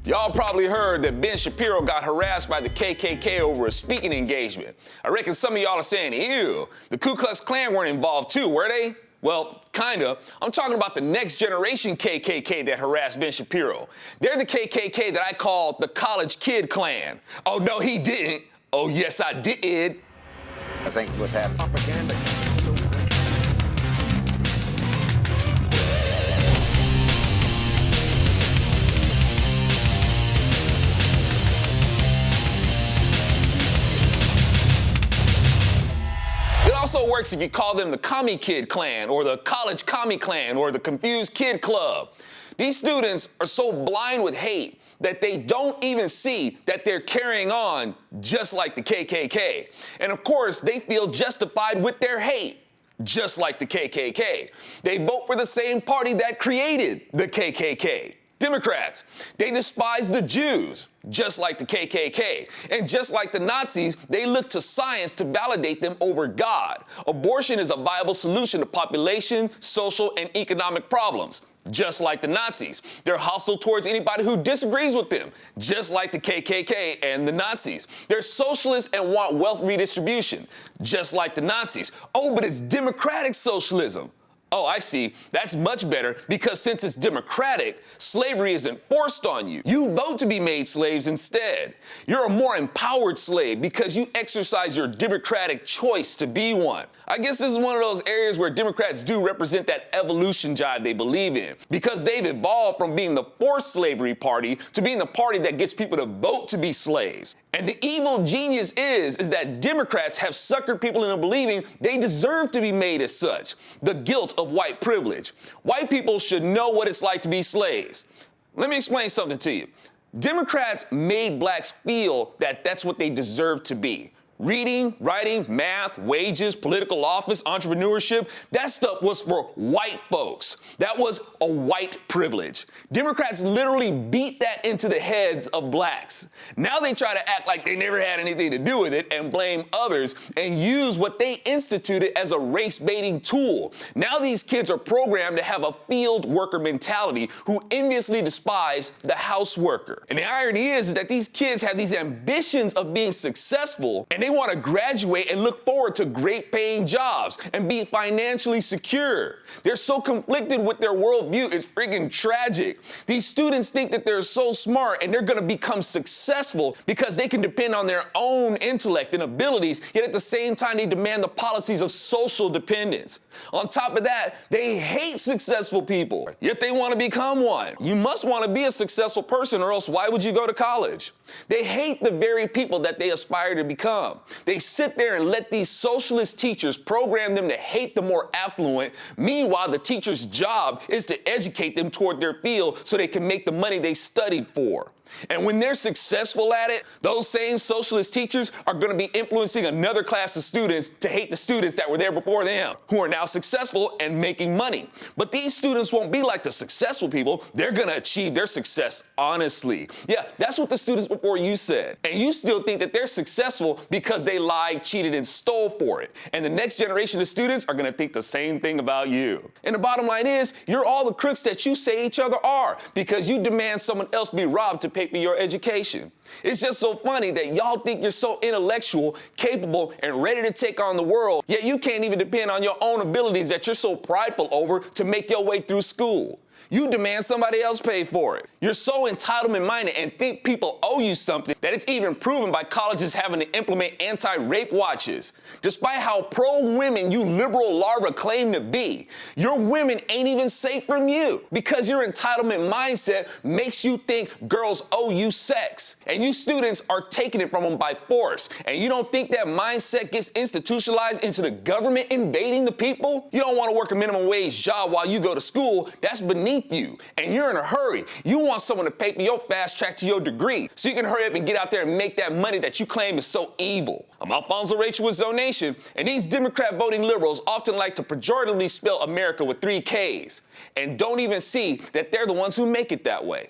Y'all probably heard that Ben Shapiro got harassed by the KKK over a speaking engagement. I reckon some of y'all are saying, ew, the Ku Klux Klan weren't involved too, were they? Well, kinda. I'm talking about the next generation KKK that harassed Ben Shapiro. They're the KKK that I call the College Kid Klan. Oh, no, he didn't. Oh, yes, I did. I think with that propaganda. It also works if you call them the Commie Kid Klan or the College Commie Klan or the Confused Kid Club. These students are so blind with hate that they don't even see that they're carrying on just like the KKK. And of course, they feel justified with their hate, just like the KKK. They vote for the same party that created the KKK. Democrats, they despise the Jews, just like the KKK. And just like the Nazis, they look to science to validate them over God. Abortion is a viable solution to population, social, and economic problems, just like the Nazis. They're hostile towards anybody who disagrees with them, just like the KKK and the Nazis. They're socialists and want wealth redistribution, just like the Nazis. Oh, but it's democratic socialism. Oh, I see. That's much better because since it's democratic, slavery isn't forced on you. You vote to be made slaves instead. You're a more empowered slave because you exercise your democratic choice to be one. I guess this is one of those areas where Democrats do represent that evolution jive they believe in because they've evolved from being the forced slavery party to being the party that gets people to vote to be slaves. And the evil genius is that Democrats have suckered people into believing they deserve to be made as such. The guilt of white privilege. White people should know what it's like to be slaves. Let me explain something to you. Democrats made blacks feel that that's what they deserve to be. Reading, writing, math, wages, political office, entrepreneurship, that stuff was for white folks. That was a white privilege. Democrats literally beat that into the heads of blacks. Now they try to act like they never had anything to do with it and blame others and use what they instituted as a race-baiting tool. Now these kids are programmed to have a field worker mentality who enviously despise the house worker. And the irony is that these kids have these ambitions of being successful and they want to graduate and look forward to great paying jobs and be financially secure. They're so conflicted with their worldview, it's freaking tragic. These students think that they're so smart and they're going to become successful because they can depend on their own intellect and abilities, yet at the same time they demand the policies of social dependence. On top of that, they hate successful people, yet they want to become one. You must want to be a successful person or else why would you go to college? They hate the very people that they aspire to become. They sit there and let these socialist teachers program them to hate the more affluent. Meanwhile, the teacher's job is to educate them toward their field so they can make the money they studied for. And when they're successful at it, those same socialist teachers are going to be influencing another class of students to hate the students that were there before them, who are now successful and making money. But these students won't be like the successful people. They're going to achieve their success honestly. Yeah, that's what the students before you said. And you still think that they're successful because they lied, cheated, and stole for it. And the next generation of students are going to think the same thing about you. And the bottom line is, you're all the crooks that you say each other are because you demand someone else be robbed to pay for your education. It's just so funny that y'all think you're so intellectual, capable, and ready to take on the world, yet you can't even depend on your own abilities that you're so prideful over to make your way through school. You demand somebody else pay for it. You're so entitlement-minded and think people owe you something that it's even proven by colleges having to implement anti-rape watches. Despite how pro-women you liberal larva claim to be, your women ain't even safe from you because your entitlement mindset makes you think girls owe you sex. And you students are taking it from them by force. And you don't think that mindset gets institutionalized into the government invading the people? You don't want to work a minimum wage job while you go to school. That's beneath you, and you're in a hurry. You want someone to pay for your fast track to your degree so you can hurry up and get out there and make that money that you claim is so evil. I'm Alfonso Rachel with ZoNation, and these Democrat voting liberals often like to pejoratively spell America with 3 Ks and don't even see that they're the ones who make it that way.